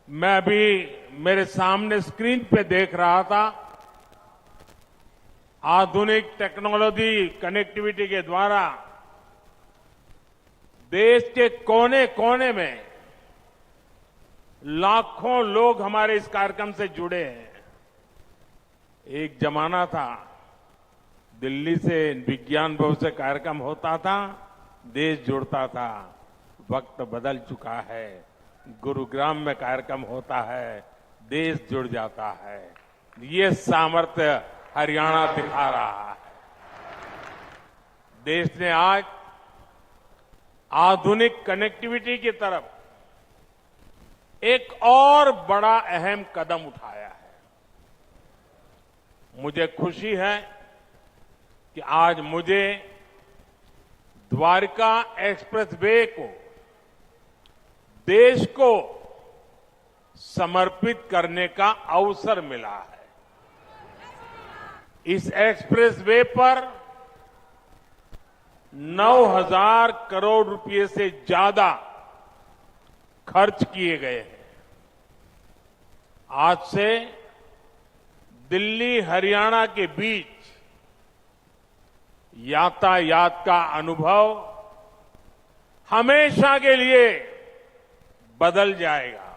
मैं अभी मेरे सामने स्क्रीन पे देख रहा था। आधुनिक टेक्नोलॉजी कनेक्टिविटी के द्वारा देश के कोने कोने में लाखों लोग हमारे इस कार्यक्रम से जुड़े हैं। एक जमाना था, दिल्ली से विज्ञान भवन से कार्यक्रम होता था, देश जुड़ता था। वक्त बदल चुका है। गुरुग्राम में कार्यक्रम होता है, देश जुड़ जाता है। ये सामर्थ्य हरियाणा दिखा रहा है। देश ने आज आधुनिक कनेक्टिविटी की तरफ एक और बड़ा अहम कदम उठाया है। मुझे खुशी है कि आज मुझे द्वारका एक्सप्रेसवे को देश को समर्पित करने का अवसर मिला है। इस एक्सप्रेसवे पर 9,000 करोड़ रुपए से ज्यादा खर्च किए गए हैं। आज से दिल्ली हरियाणा के बीच यातायात का अनुभव हमेशा के लिए बदल जाएगा।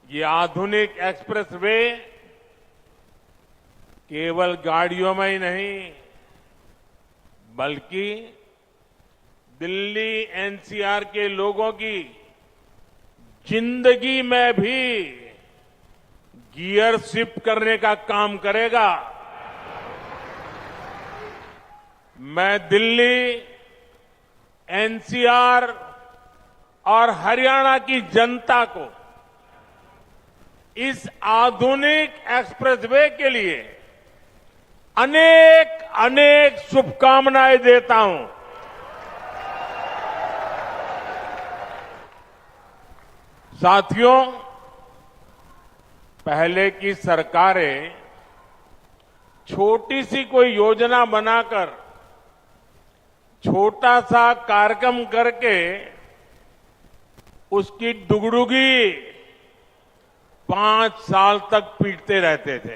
ये आधुनिक एक्सप्रेसवे केवल गाड़ियों में ही नहीं, बल्कि दिल्ली एनसीआर के लोगों की जिंदगी में भी गियर शिफ्ट करने का काम करेगा। मैं दिल्ली, एनसीआर और हरियाणा की जनता को इस आधुनिक एक्सप्रेसवे के लिए अनेक अनेक शुभकामनाएं देता हूं। साथियों, पहले की सरकारें छोटी सी कोई योजना बनाकर छोटा सा कार्यक्रम करके उसकी डुगडुगी 5 साल तक पीटते रहते थे।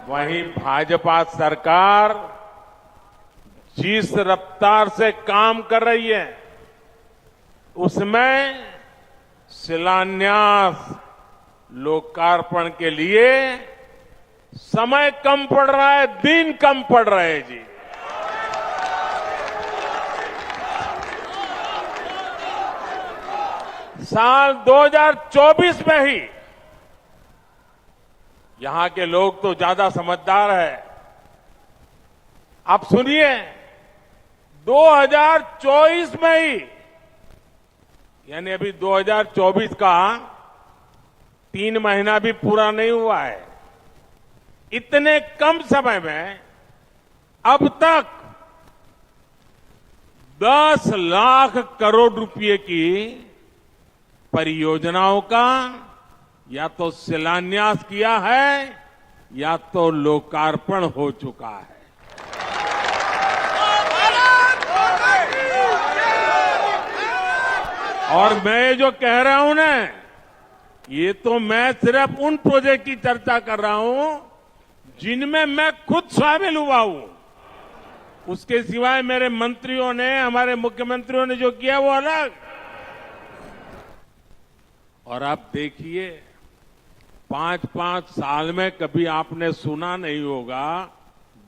वहीं भाजपा सरकार जिस रफ्तार से काम कर रही है, उसमें शिलान्यास, लोकार्पण के लिए समय कम पड़ रहा है, दिन कम पड़ रहे हैं जी। साल 2024 में ही, यहां के लोग तो ज्यादा समझदार है, आप सुनिए, 2024 में ही, यानी अभी 2024 का 3 महीना भी पूरा नहीं हुआ है, इतने कम समय में अब तक 10 लाख करोड़ रुपए की परियोजनाओं का या तो शिलान्यास किया है या तो लोकार्पण हो चुका है। और मैं जो कह रहा हूं ना, ये तो मैं सिर्फ उन प्रोजेक्ट की चर्चा कर रहा हूं जिनमें मैं खुद शामिल हुआ हूं। उसके सिवाय मेरे मंत्रियों ने, हमारे मुख्यमंत्रियों ने जो किया वो अलग। और आप देखिए, 5-5 साल में कभी आपने सुना नहीं होगा,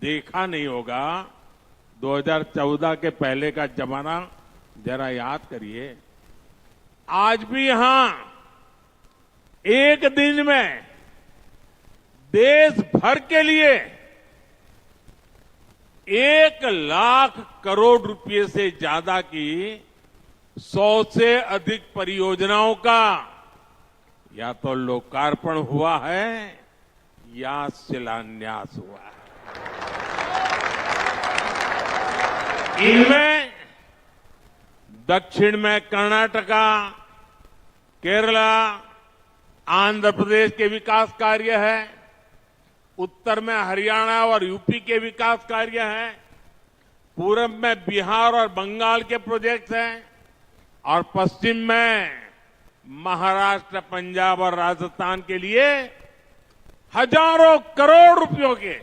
देखा नहीं होगा। 2014 के पहले का जमाना जरा याद करिए। आज भी यहां एक दिन में देश भर के लिए 1 लाख करोड़ रुपए से ज्यादा की 100 से अधिक परियोजनाओं का या तो लोकार्पण हुआ है या शिलान्यास हुआ है। इनमें दक्षिण में कर्नाटका, केरला, आंध्र प्रदेश के विकास कार्य है, उत्तर में हरियाणा और यूपी के विकास कार्य हैं, पूरब में बिहार और बंगाल के प्रोजेक्ट्स हैं और पश्चिम में महाराष्ट्र, पंजाब और राजस्थान के लिए हजारों करोड़ रुपयों के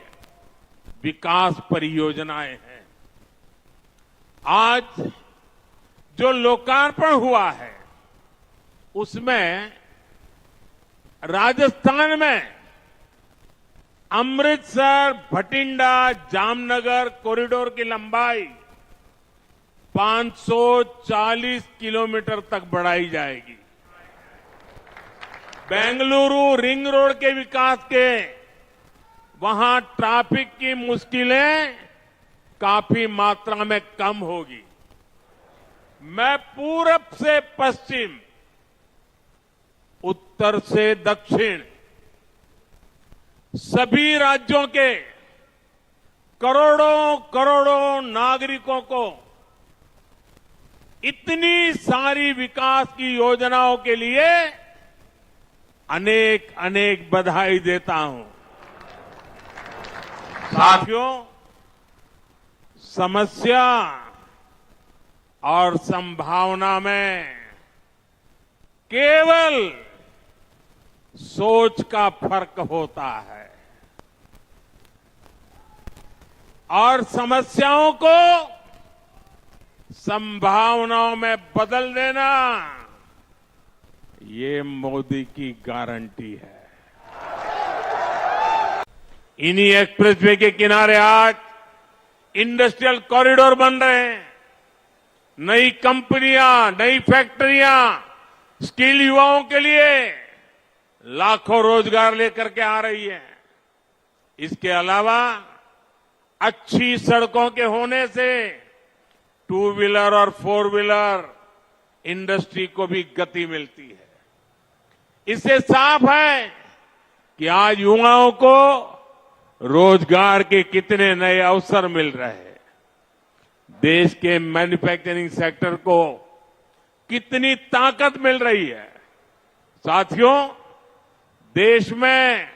विकास परियोजनाएं हैं। आज जो लोकार्पण हुआ है उसमें राजस्थान में अमृतसर भटिंडा जामनगर कॉरिडोर की लंबाई 540 किलोमीटर तक बढ़ाई जाएगी। बेंगलुरु रिंग रोड के विकास के वहां ट्रैफिक की मुश्किलें काफी मात्रा में कम होगी। मैं पूरब से पश्चिम, उत्तर से दक्षिण सभी राज्यों के करोड़ों करोड़ों नागरिकों को इतनी सारी विकास की योजनाओं के लिए अनेक अनेक बधाई देता हूं। साथियों, समस्या और संभावना में केवल सोच का फर्क होता है और समस्याओं को संभावनाओं में बदल देना ये मोदी की गारंटी है। इन्हीं एक्सप्रेसवे के किनारे आज इंडस्ट्रियल कॉरिडोर बन रहे हैं। नई कंपनियां, नई फैक्ट्रियां स्किल युवाओं के लिए लाखों रोजगार लेकर के आ रही है। इसके अलावा अच्छी सड़कों के होने से टू व्हीलर और फोर व्हीलर इंडस्ट्री को भी गति मिलती है। इससे साफ है कि आज युवाओं को रोजगार के कितने नए अवसर मिल रहे हैं। देश के मैन्युफैक्चरिंग सेक्टर को कितनी ताकत मिल रही है। साथियों, देश में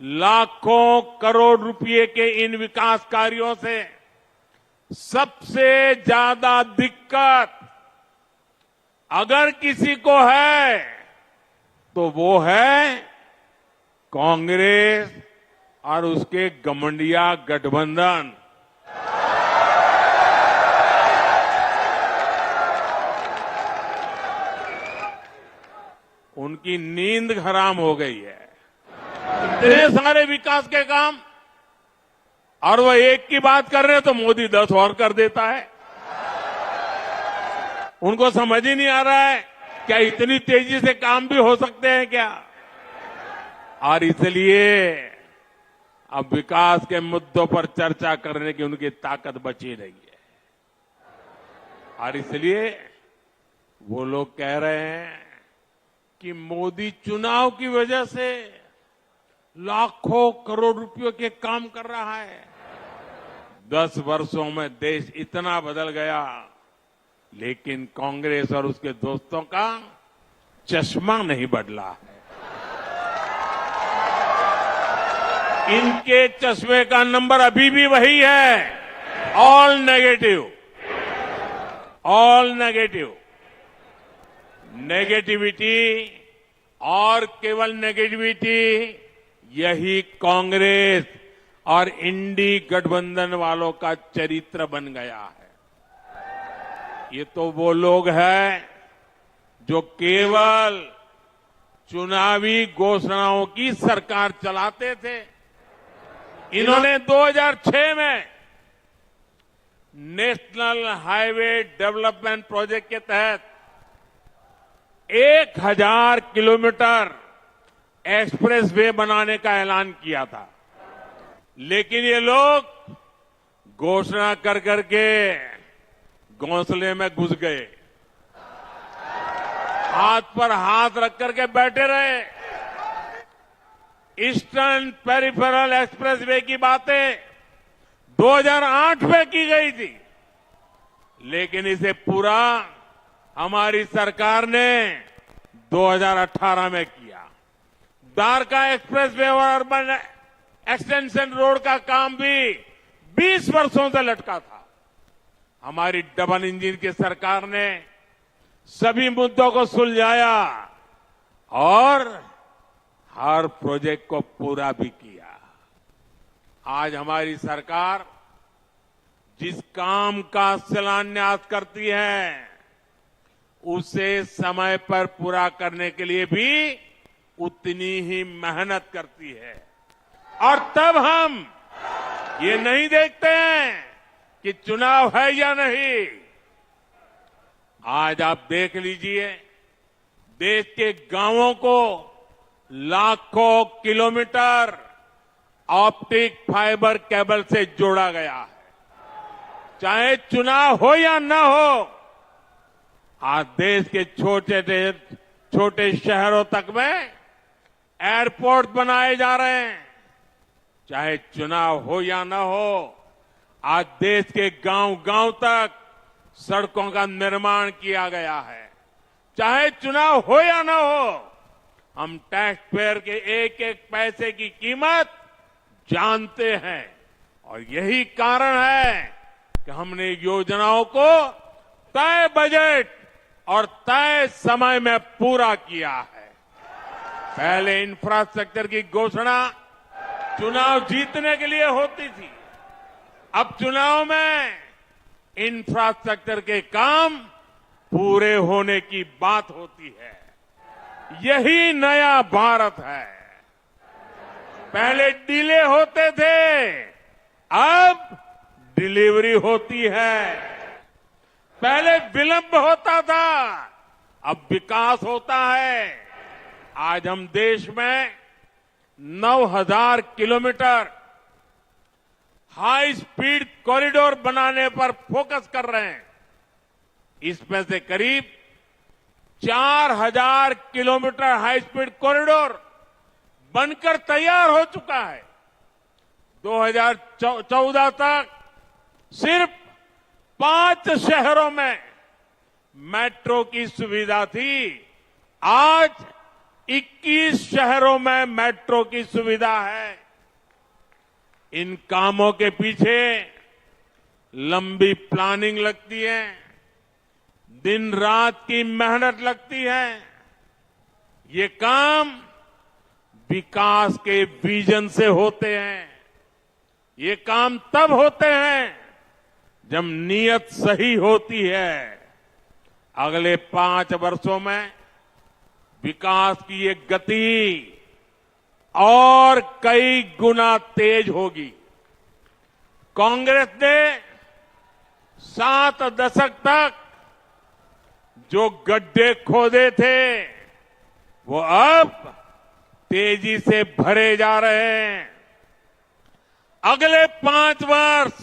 लाखों करोड़ रुपए के इन विकास कार्यों से सबसे ज्यादा दिक्कत अगर किसी को है तो वो है कांग्रेस और उसके गमंडिया गठबंधन। उनकी नींद हराम हो गई है। इतने सारे विकास के काम और वह एक की बात कर रहे हैं तो मोदी 10 और कर देता है। उनको समझ ही नहीं आ रहा है क्या इतनी तेजी से काम भी हो सकते हैं क्या। और इसलिए अब विकास के मुद्दों पर चर्चा करने की उनकी ताकत बची नहीं है। और इसलिए वो लोग कह रहे हैं कि मोदी चुनाव की वजह से लाखों करोड़ रुपयों के काम कर रहा है। 10 वर्षों में देश इतना बदल गया, लेकिन कांग्रेस और उसके दोस्तों का चश्मा नहीं बदला है। इनके चश्मे का नंबर अभी भी वही है, all negative, all negative. Negativity और केवल नेगेटिविटी यही कांग्रेस और इंडी गठबंधन वालों का चरित्र बन गया है। ये तो वो लोग हैं जो केवल चुनावी घोषणाओं की सरकार चलाते थे। इन्होंने 2006 में नेशनल हाईवे डेवलपमेंट प्रोजेक्ट के तहत 1000 किलोमीटर एक्सप्रेस वे बनाने का ऐलान किया था, लेकिन ये लोग घोषणा कर करके घोंसले में घुस गए, हाथ पर हाथ रख करके बैठे रहे। ईस्टर्न पेरिफेरल एक्सप्रेस वे की बातें 2008 में की गई थी, लेकिन इसे पूरा हमारी सरकार ने 2018 में किया। द्वारका एक्सप्रेस वे और अर्बन एक्सटेंशन रोड का काम भी 20 वर्षों से लटका था। हमारी डबल इंजन की सरकार ने सभी मुद्दों को सुलझाया और हर प्रोजेक्ट को पूरा भी किया। आज हमारी सरकार जिस काम का शिलान्यास करती है उसे समय पर पूरा करने के लिए भी उतनी ही मेहनत करती है। और तब हम ये नहीं देखते हैं कि चुनाव है या नहीं। आज आप देख लीजिए, देश के गांवों को लाखों किलोमीटर ऑप्टिक फाइबर केबल से जोड़ा गया है। चाहे चुनाव हो या न हो, आज देश के छोटे शहरों तक में एयरपोर्ट बनाए जा रहे हैं। चाहे चुनाव हो या न हो, आज देश के गांव-गांव तक सड़कों का निर्माण किया गया है। चाहे चुनाव हो या न हो, हम टैक्स पेयर के एक एक पैसे की कीमत जानते हैं और यही कारण है कि हमने योजनाओं को तय बजट और तय समय में पूरा किया है। पहले इंफ्रास्ट्रक्चर की घोषणा चुनाव जीतने के लिए होती थी। अब चुनाव में इंफ्रास्ट्रक्चर के काम पूरे होने की बात होती है। यही नया भारत है। पहले डिले होते थे, अब डिलीवरी होती है। पहले विलंब होता था, अब विकास होता है। आज हम देश में 9,000 किलोमीटर हाई स्पीड कॉरिडोर बनाने पर फोकस कर रहे हैं। इसमें से करीब 4,000 किलोमीटर हाई स्पीड कॉरिडोर बनकर तैयार हो चुका है। 2014 तक सिर्फ 5 शहरों में मेट्रो की सुविधा थी। आज 21 शहरों में मेट्रो की सुविधा है। इन कामों के पीछे लंबी प्लानिंग लगती है, दिन रात की मेहनत लगती है। ये काम विकास के विजन से होते हैं। ये काम तब होते हैं जब नीयत सही होती है। अगले 5 वर्षों में विकास की ये गति और कई गुना तेज होगी। कांग्रेस ने 7 दशक तक जो गड्ढे खोदे थे वो अब तेजी से भरे जा रहे हैं। अगले 5 वर्ष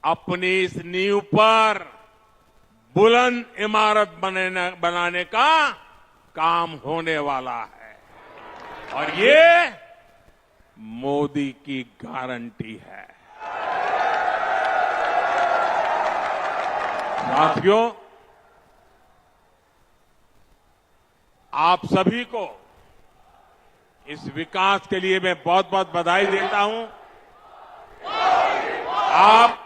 अपनी इस नींव पर बुलंद इमारत बनाने का काम होने वाला है और ये मोदी की गारंटी है। साथियों, आप सभी को इस विकास के लिए मैं बहुत बहुत बधाई देता हूं। आप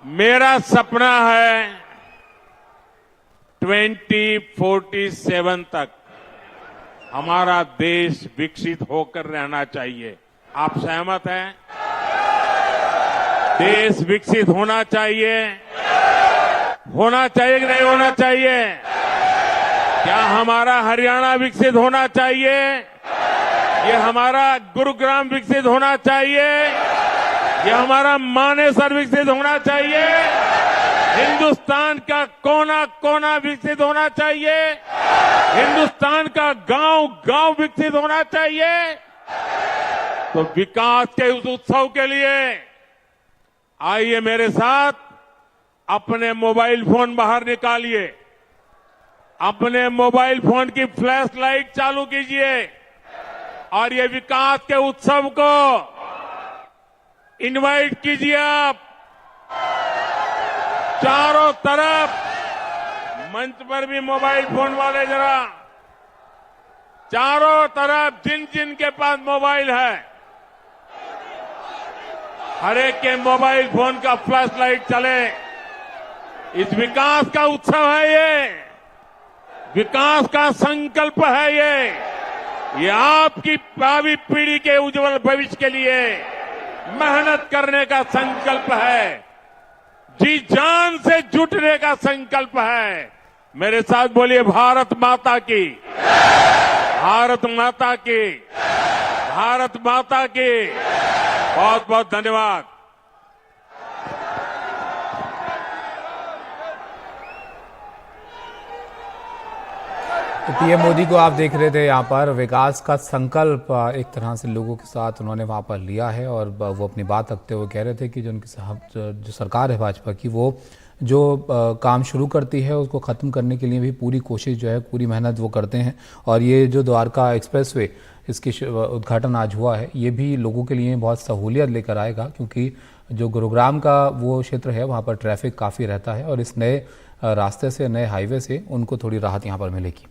मेरा सपना है 2047 तक हमारा देश विकसित होकर रहना चाहिए। आप सहमत हैं? देश विकसित होना चाहिए कि नहीं होना चाहिए? क्या हमारा हरियाणा विकसित होना चाहिए? ये हमारा गुरुग्राम विकसित होना चाहिए? ये हमारा मानेसर विकसित होना चाहिए? हिंदुस्तान का कोना कोना विकसित होना चाहिए? हिंदुस्तान का गांव गांव विकसित होना चाहिए? तो विकास के उस उत्सव के लिए आइए मेरे साथ अपने मोबाइल फोन बाहर निकालिए, अपने मोबाइल फोन की फ्लैश लाइट चालू कीजिए और ये विकास के उत्सव को इनवाइट कीजिए। आप चारों तरफ मंच पर भी मोबाइल फोन वाले जरा चारों तरफ जिन जिन के पास मोबाइल है हर एक के मोबाइल फोन का फ्लैश लाइट चले। इस विकास का उत्सव है ये, विकास का संकल्प है ये आपकी भावी पीढ़ी के उज्जवल भविष्य के लिए मेहनत करने का संकल्प है, जी जान से जुटने का संकल्प है। मेरे साथ बोलिए भारत माता की, भारत माता की, भारत माता की। बहुत बहुत धन्यवाद। तो पीएम मोदी को आप देख रहे थे यहाँ पर विकास का संकल्प एक तरह से लोगों के साथ उन्होंने वहाँ पर लिया है और वो अपनी बात रखते हुए कह रहे थे कि जो उनकी जो सरकार है भाजपा की, वो जो काम शुरू करती है उसको ख़त्म करने के लिए भी पूरी कोशिश जो है, पूरी मेहनत वो करते हैं। और ये जो द्वारका एक्सप्रेसवे इसकी उद्घाटन आज हुआ है, ये भी लोगों के लिए बहुत सहूलियत लेकर आएगा, क्योंकि जो गुरुग्राम का वो क्षेत्र है वहाँ पर ट्रैफिक काफ़ी रहता है और इस नए रास्ते से, नए हाईवे से उनको थोड़ी राहत यहाँ पर मिलेगी।